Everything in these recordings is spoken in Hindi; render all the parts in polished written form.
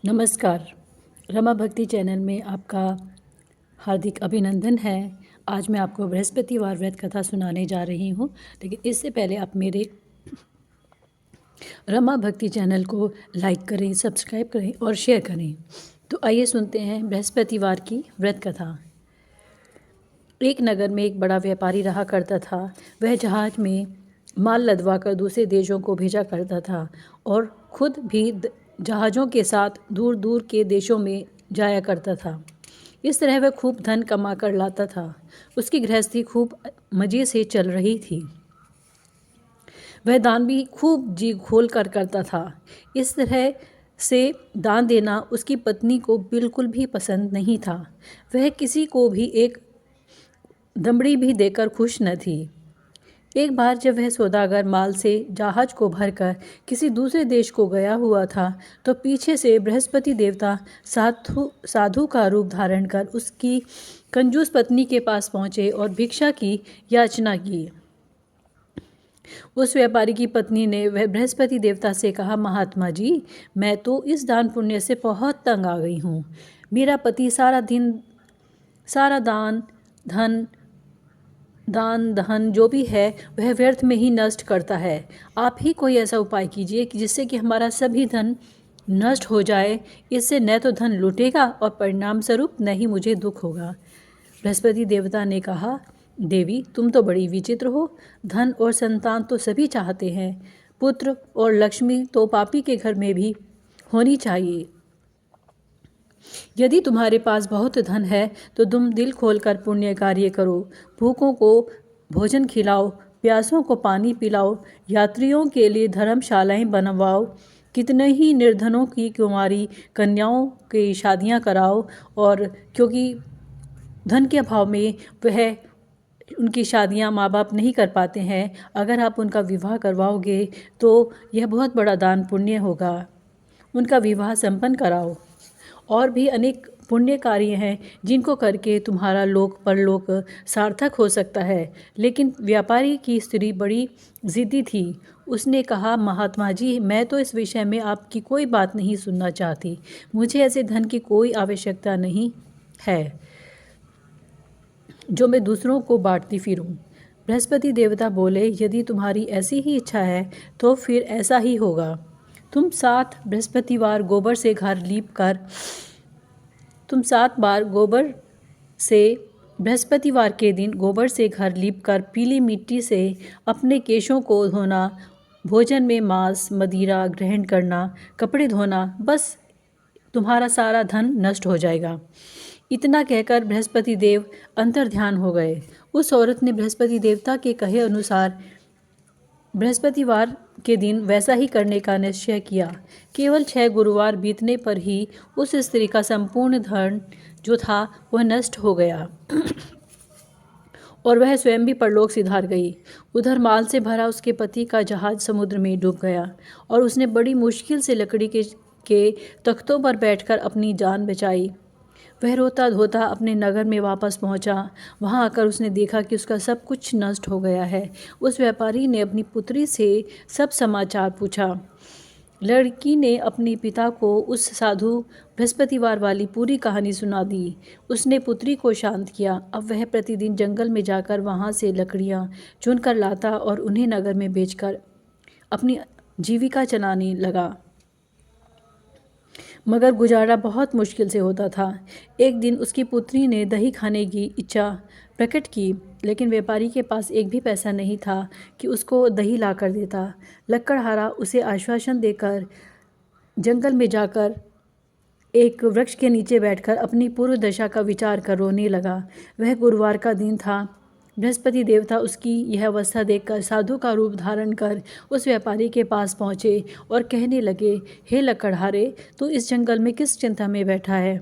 नमस्कार। रमा भक्ति चैनल में आपका हार्दिक अभिनंदन है। आज मैं आपको बृहस्पतिवार व्रत कथा सुनाने जा रही हूँ, लेकिन इससे पहले आप मेरे रमा भक्ति चैनल को लाइक करें, सब्सक्राइब करें और शेयर करें। तो आइए सुनते हैं बृहस्पतिवार की व्रत कथा। एक नगर में एक बड़ा व्यापारी रहा करता था। वह जहाज में माल लदवाकर दूसरे देशों को भेजा करता था और खुद भी जहाज़ों के साथ दूर दूर के देशों में जाया करता था। इस तरह वह खूब धन कमा कर लाता था। उसकी गृहस्थी खूब मज़े से चल रही थी। वह दान भी खूब जी खोल कर करता था। इस तरह से दान देना उसकी पत्नी को बिल्कुल भी पसंद नहीं था। वह किसी को भी एक दमड़ी भी देकर खुश न थी। एक बार जब वह सौदागर माल से जहाज को भरकर किसी दूसरे देश को गया हुआ था, तो पीछे से बृहस्पति देवता साधु का रूप धारण कर उसकी कंजूस पत्नी के पास पहुँचे और भिक्षा की याचना की। उस व्यापारी की पत्नी ने वह बृहस्पति देवता से कहा, महात्मा जी, मैं तो इस दान पुण्य से बहुत तंग आ गई हूँ। मेरा पति सारा दिन सारा दान धन जो भी है वह व्यर्थ में ही नष्ट करता है। आप ही कोई ऐसा उपाय कीजिए कि जिससे कि हमारा सभी धन नष्ट हो जाए। इससे न तो धन लूटेगा और परिणाम स्वरूप न ही मुझे दुख होगा। बृहस्पति देवता ने कहा, देवी, तुम तो बड़ी विचित्र हो। धन और संतान तो सभी चाहते हैं। पुत्र और लक्ष्मी तो पापी के घर में भी होनी चाहिए। यदि तुम्हारे पास बहुत धन है तो तुम दिल खोलकर पुण्य कार्य करो। भूखों को भोजन खिलाओ, प्यासों को पानी पिलाओ, यात्रियों के लिए धर्मशालाएं बनवाओ, कितने ही निर्धनों की कुंवारी कन्याओं की शादियां कराओ। और क्योंकि धन के अभाव में वह उनकी शादियां माँ बाप नहीं कर पाते हैं, अगर आप उनका विवाह करवाओगे तो यह बहुत बड़ा दान पुण्य होगा। उनका विवाह संपन्न कराओ। और भी अनेक पुण्य कार्य हैं जिनको करके तुम्हारा लोक परलोक सार्थक हो सकता है। लेकिन व्यापारी की स्त्री बड़ी ज़िद्दी थी। उसने कहा, महात्मा जी, मैं तो इस विषय में आपकी कोई बात नहीं सुनना चाहती। मुझे ऐसे धन की कोई आवश्यकता नहीं है जो मैं दूसरों को बांटती फिरूं। बृहस्पति देवता बोले, यदि तुम्हारी ऐसी ही इच्छा है तो फिर ऐसा ही होगा। तुम 7 बार गोबर से बृहस्पतिवार के दिन गोबर से घर लीपकर पीली मिट्टी से अपने केशों को धोना, भोजन में मांस मदिरा ग्रहण करना, कपड़े धोना, बस तुम्हारा सारा धन नष्ट हो जाएगा। इतना कहकर बृहस्पति देव अंतर्ध्यान हो गए। उस औरत ने बृहस्पति देवता के कहे अनुसार बृहस्पतिवार के दिन वैसा ही करने का निश्चय किया। केवल 6 गुरुवार बीतने पर ही उस स्त्री का संपूर्ण धन जो था वह नष्ट हो गया और वह स्वयं भी परलोक सिधार गई। उधर माल से भरा उसके पति का जहाज समुद्र में डूब गया और उसने बड़ी मुश्किल से लकड़ी के तख्तों पर बैठकर अपनी जान बचाई। वह रोता धोता अपने नगर में वापस पहुंचा। वहां आकर उसने देखा कि उसका सब कुछ नष्ट हो गया है। उस व्यापारी ने अपनी पुत्री से सब समाचार पूछा। लड़की ने अपने पिता को उस साधु बृहस्पतिवार वाली पूरी कहानी सुना दी। उसने पुत्री को शांत किया। अब वह प्रतिदिन जंगल में जाकर वहां से लकड़ियां चुनकर लाता और उन्हें नगर में बेचकर अपनी जीविका चलाने लगा। मगर गुजारा बहुत मुश्किल से होता था। एक दिन उसकी पुत्री ने दही खाने की इच्छा प्रकट की, लेकिन व्यापारी के पास एक भी पैसा नहीं था कि उसको दही ला कर देता। लकड़हारा उसे आश्वासन देकर जंगल में जाकर एक वृक्ष के नीचे बैठकर अपनी पूर्व दशा का विचार कर रोने लगा। वह गुरुवार का दिन था। बृहस्पति देवता उसकी यह अवस्था देखकर साधु का रूप धारण कर उस व्यापारी के पास पहुँचे और कहने लगे, हे लकड़हारे, तू इस जंगल में किस चिंता में बैठा है?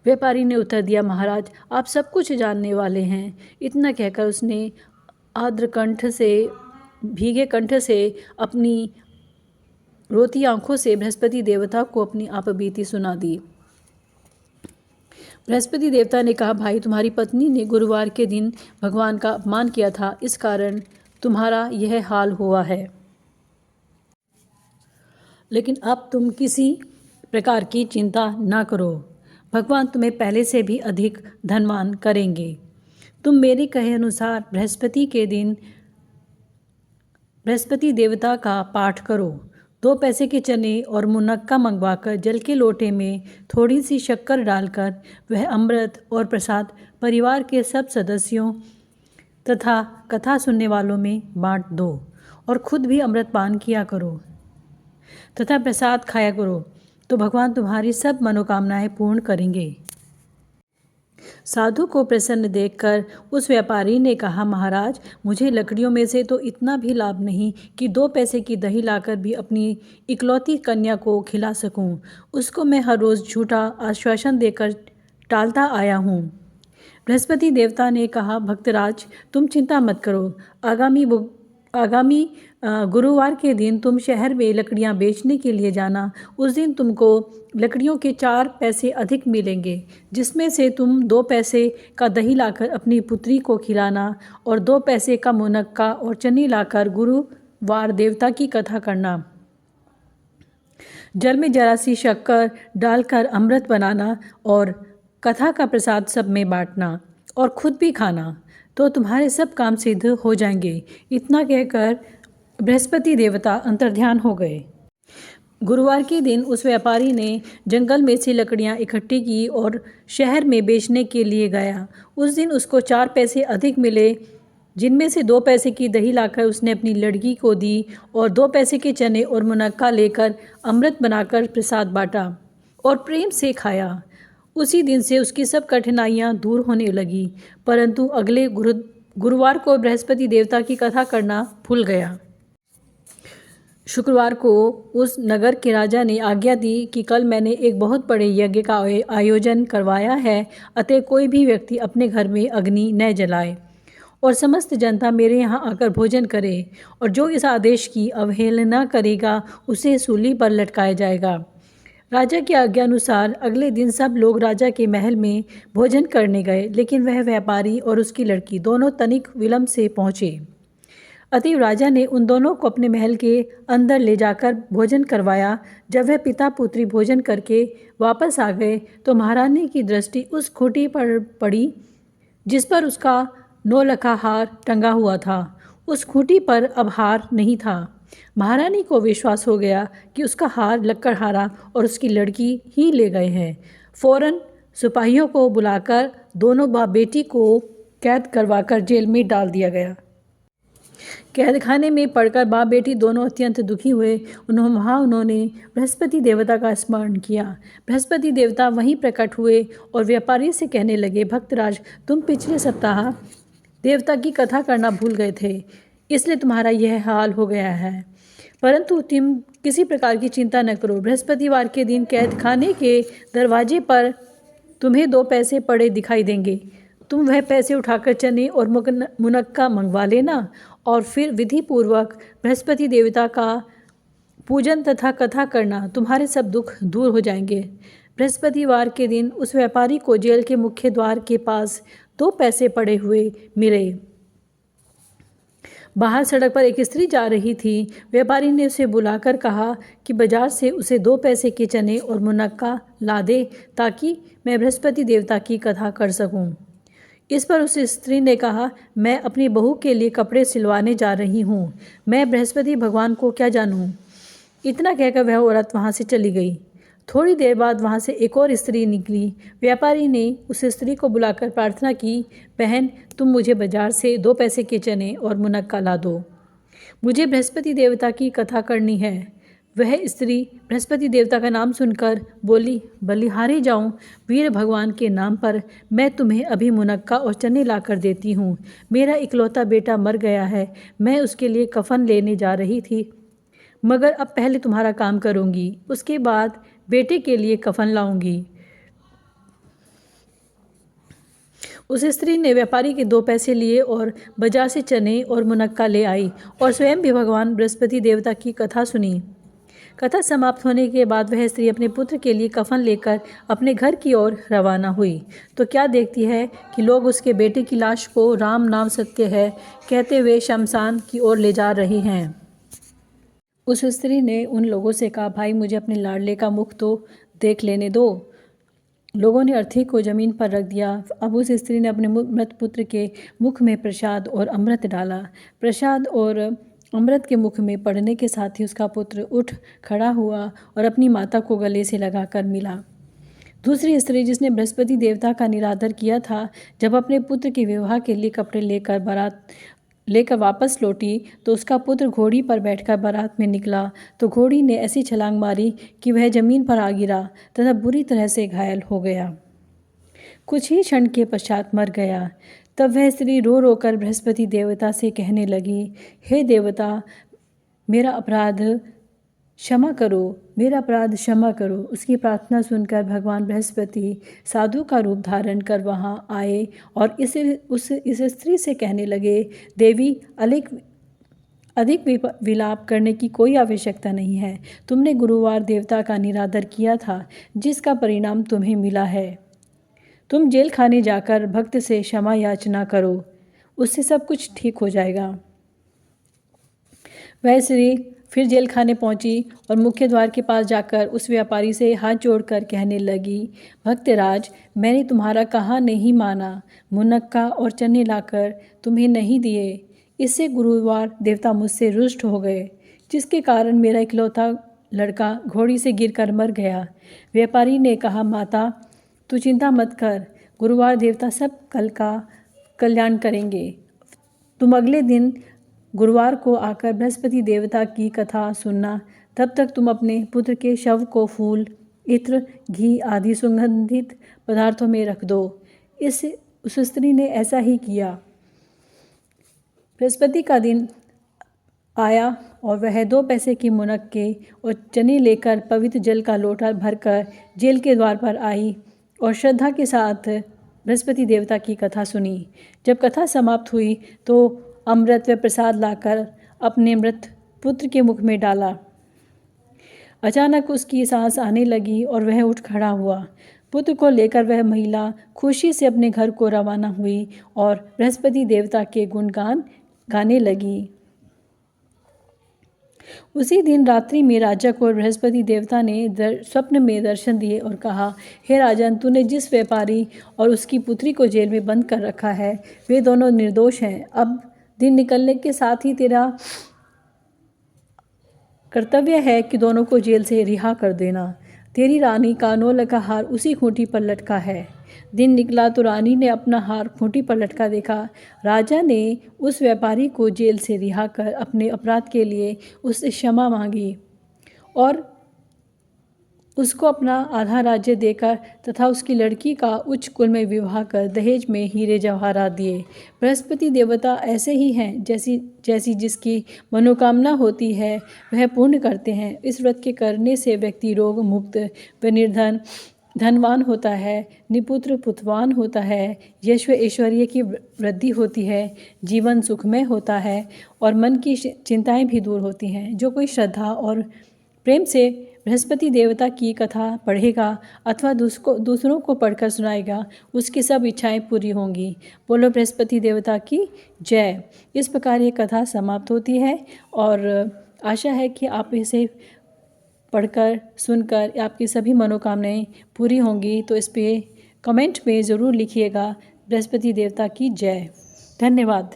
व्यापारी ने उत्तर दिया, महाराज, आप सब कुछ जानने वाले हैं। इतना कहकर उसने भीगे कंठ से अपनी रोती आंखों से बृहस्पति देवता को अपनी आपबीती सुना दी। बृहस्पति देवता ने कहा, भाई, तुम्हारी पत्नी ने गुरुवार के दिन भगवान का अपमान किया था, इस कारण तुम्हारा यह हाल हुआ है। लेकिन अब तुम किसी प्रकार की चिंता ना करो। भगवान तुम्हें पहले से भी अधिक धनवान करेंगे। तुम मेरे कहे अनुसार बृहस्पति देवता का पाठ करो। 2 पैसे के चने और मुनक्का मंगवाकर जल के लोटे में थोड़ी सी शक्कर डालकर वह अमृत और प्रसाद परिवार के सब सदस्यों तथा कथा सुनने वालों में बांट दो और खुद भी अमृत पान किया करो तथा प्रसाद खाया करो, तो भगवान तुम्हारी सब मनोकामनाएं पूर्ण करेंगे। साधु को प्रसन्न देखकर उस व्यापारी ने कहा, महाराज, मुझे लकड़ियों में से तो इतना भी लाभ नहीं कि 2 पैसे की दही लाकर भी अपनी इकलौती कन्या को खिला सकूं। उसको मैं हर रोज़ झूठा आश्वासन देकर टालता आया हूँ। बृहस्पति देवता ने कहा, भक्तराज, तुम चिंता मत करो। आगामी गुरुवार के दिन तुम शहर में लकड़ियां बेचने के लिए जाना। उस दिन तुमको लकड़ियों के 4 पैसे अधिक मिलेंगे, जिसमें से तुम 2 पैसे का दही लाकर अपनी पुत्री को खिलाना और 2 पैसे का मुनक्का और चने लाकर गुरुवार देवता की कथा करना। जल में जरा सी शक्कर डालकर अमृत बनाना और कथा का प्रसाद सब में बांटना और खुद भी खाना, तो तुम्हारे सब काम सिद्ध हो जाएंगे। इतना कहकर बृहस्पति देवता अंतर्ध्यान हो गए। गुरुवार के दिन उस व्यापारी ने जंगल में से लकड़ियां इकट्ठी की और शहर में बेचने के लिए गया। उस दिन उसको 4 पैसे अधिक मिले, जिनमें से 2 पैसे की दही लाकर उसने अपनी लड़की को दी और 2 पैसे के चने और मुनक्का लेकर अमृत बनाकर प्रसाद बांटा और प्रेम से खाया। उसी दिन से उसकी सब कठिनाइयाँ दूर होने लगी, परंतु अगले गुरुवार को बृहस्पति देवता की कथा करना भूल गया। शुक्रवार को उस नगर के राजा ने आज्ञा दी कि कल मैंने एक बहुत बड़े यज्ञ का आयोजन करवाया है, अतः कोई भी व्यक्ति अपने घर में अग्नि न जलाए और समस्त जनता मेरे यहाँ आकर भोजन करे, और जो इस आदेश की अवहेलना करेगा उसे सूली पर लटकाया जाएगा। राजा की आज्ञा अनुसार अगले दिन सब लोग राजा के महल में भोजन करने गए, लेकिन वह व्यापारी और उसकी लड़की दोनों तनिक विलंब से पहुँचे। अतएव राजा ने उन दोनों को अपने महल के अंदर ले जाकर भोजन करवाया। जब वह पिता पुत्री भोजन करके वापस आ गए तो महारानी की दृष्टि उस खूंटी पर पड़ी जिस पर उसका 9 लखा हार टंगा हुआ था। उस खूंटी पर अब हार नहीं था। महारानी को विश्वास हो गया कि उसका हार लक्कड़हारा और उसकी लड़की ही ले गए हैं। फौरन सिपाहियों को बुलाकर दोनों बाप बेटी को कैद करवाकर जेल में डाल दिया गया। कैदखाने में पड़कर बाप बेटी दोनों अत्यंत दुखी हुए। उन्होंने बृहस्पति देवता का स्मरण किया। बृहस्पति देवता वहीं प्रकट हुए और व्यापारी से कहने लगे, भक्तराज, तुम पिछले सप्ताह देवता की कथा करना भूल गए थे, इसलिए तुम्हारा यह हाल हो गया है। परंतु तुम किसी प्रकार की चिंता न करो। बृहस्पतिवार के दिन कैदखाने के दरवाजे पर तुम्हें 2 पैसे पड़े दिखाई देंगे। तुम वह पैसे उठाकर चने और मुनक्का मंगवा लेना और फिर विधि पूर्वक बृहस्पति देवता का पूजन तथा कथा करना। तुम्हारे सब दुख दूर हो जाएंगे। बृहस्पतिवार के दिन उस व्यापारी को जेल के मुख्य द्वार के पास 2 पैसे पड़े हुए मिले। बाहर सड़क पर एक स्त्री जा रही थी। व्यापारी ने उसे बुलाकर कहा कि बाजार से उसे 2 पैसे के चने और मुनक्का ला दे, ताकि मैं बृहस्पति देवता की कथा कर सकूं। इस पर उस स्त्री ने कहा, मैं अपनी बहू के लिए कपड़े सिलवाने जा रही हूँ, मैं बृहस्पति भगवान को क्या जानूँ। इतना कहकर वह औरत वहाँ से चली गई। थोड़ी देर बाद वहाँ से एक और स्त्री निकली। व्यापारी ने उस स्त्री को बुलाकर प्रार्थना की, बहन, तुम मुझे बाजार से 2 पैसे के चने और मुनक्का ला दो, मुझे बृहस्पति देवता की कथा करनी है। वह स्त्री बृहस्पति देवता का नाम सुनकर बोली, बलिहारी जाऊं, वीर भगवान के नाम पर मैं तुम्हें अभी मुनक्का और चने लाकर देती हूँ। मेरा इकलौता बेटा मर गया है, मैं उसके लिए कफन लेने जा रही थी, मगर अब पहले तुम्हारा काम करूँगी, उसके बाद बेटे के लिए कफन लाऊंगी। उस स्त्री ने व्यापारी के 2 पैसे लिए और बाजार से चने और मुनक्का ले आई और स्वयं भी भगवान बृहस्पति देवता की कथा सुनी। कथा समाप्त होने के बाद वह स्त्री अपने पुत्र के लिए कफन लेकर अपने घर की ओर रवाना हुई, तो क्या देखती है कि लोग उसके बेटे की लाश को राम नाम सत्य है कहते हुए शमशान की ओर ले जा रहे हैं। उस स्त्री ने उन लोगों से कहा, भाई, मुझे अपने लाडले का मुख तो देख लेने दो। लोगों ने अर्थी को जमीन पर रख दिया। अब उस स्त्री ने अपने मृत पुत्र के मुख में प्रसाद और अमृत डाला। प्रसाद और अमृत के मुख में पड़ने के साथ ही उसका पुत्र उठ खड़ा हुआ और अपनी माता को गले से लगाकर मिला। दूसरी स्त्री जिसने बृहस्पति देवता का निरादर किया था, जब अपने पुत्र के विवाह के लिए कपड़े लेकर वापस लौटी तो उसका पुत्र घोड़ी पर बैठकर बारात में निकला तो घोड़ी ने ऐसी छलांग मारी कि वह जमीन पर आ गिरा तथा बुरी तरह से घायल हो गया। कुछ ही क्षण के पश्चात मर गया। तब वह स्त्री रो रो कर बृहस्पति देवता से कहने लगी, हे देवता, मेरा अपराध क्षमा करो, मेरा अपराध क्षमा करो। उसकी प्रार्थना सुनकर भगवान बृहस्पति साधु का रूप धारण कर वहाँ आए और इस स्त्री से कहने लगे, देवी, अधिक विलाप करने की कोई आवश्यकता नहीं है। तुमने गुरुवार देवता का निरादर किया था, जिसका परिणाम तुम्हें मिला है। तुम जेल खाने जाकर भक्त से क्षमा याचना करो, उससे सब कुछ ठीक हो जाएगा। वह स्त्री फिर जेल खाने पहुंची और मुख्य द्वार के पास जाकर उस व्यापारी से हाथ जोड़कर कहने लगी, भक्तराज, मैंने तुम्हारा कहा नहीं माना, मुनक्का और चने लाकर तुम्हें नहीं दिए। इससे गुरुवार देवता मुझसे रुष्ट हो गए, जिसके कारण मेरा इकलौता लड़का घोड़ी से गिरकर मर गया। व्यापारी ने कहा, माता, तू चिंता मत कर, गुरुवार देवता सब कल का कल्याण करेंगे। तुम अगले दिन गुरुवार को आकर बृहस्पति देवता की कथा सुनना। तब तक तुम अपने पुत्र के शव को फूल, इत्र, घी आदि सुगंधित पदार्थों में रख दो। उस स्त्री ने ऐसा ही किया। बृहस्पति का दिन आया और वह 2 पैसे की मुनक्के और चने लेकर पवित्र जल का लोटा भरकर जेल के द्वार पर आई और श्रद्धा के साथ बृहस्पति देवता की कथा सुनी। जब कथा समाप्त हुई तो अमृत व प्रसाद लाकर अपने मृत पुत्र के मुख में डाला। अचानक उसकी सांस आने लगी और वह उठ खड़ा हुआ। पुत्र को लेकर वह महिला खुशी से अपने घर को रवाना हुई और बृहस्पति देवता के गुणगान गाने लगी। उसी दिन रात्रि में राजा को बृहस्पति देवता ने स्वप्न में दर्शन दिए और कहा, हे राजन, तूने जिस व्यापारी और उसकी पुत्री को जेल में बंद कर रखा है, वे दोनों निर्दोष हैं। अब दिन निकलने के साथ ही तेरा कर्तव्य है कि दोनों को जेल से रिहा कर देना। तेरी रानी का 9 लका हार उसी खूंटी पर लटका है। दिन निकला तो रानी ने अपना हार खूंटी पर लटका देखा। राजा ने उस व्यापारी को जेल से रिहा कर अपने अपराध के लिए उससे क्षमा मांगी और उसको अपना आधा राज्य देकर तथा उसकी लड़की का उच्च कुल में विवाह कर दहेज में हीरे जवाहरात दिए। बृहस्पति देवता ऐसे ही हैं, जैसी जिसकी मनोकामना होती है वह पूर्ण करते हैं। इस व्रत के करने से व्यक्ति रोग मुक्त व निर्धन धनवान होता है, निपुत्र पुत्रवान होता है, यश व ऐश्वर्य की वृद्धि होती है, जीवन सुखमय होता है और मन की चिंताएं भी दूर होती हैं। जो कोई श्रद्धा और प्रेम से बृहस्पति देवता की कथा पढ़ेगा अथवा दूसरों को पढ़कर सुनाएगा, उसकी सब इच्छाएं पूरी होंगी। बोलो बृहस्पति देवता की जय। इस प्रकार ये कथा समाप्त होती है और आशा है कि आप इसे पढ़कर सुनकर आपकी सभी मनोकामनाएं पूरी होंगी। तो इस पे कमेंट में ज़रूर लिखिएगा, बृहस्पति देवता की जय। धन्यवाद।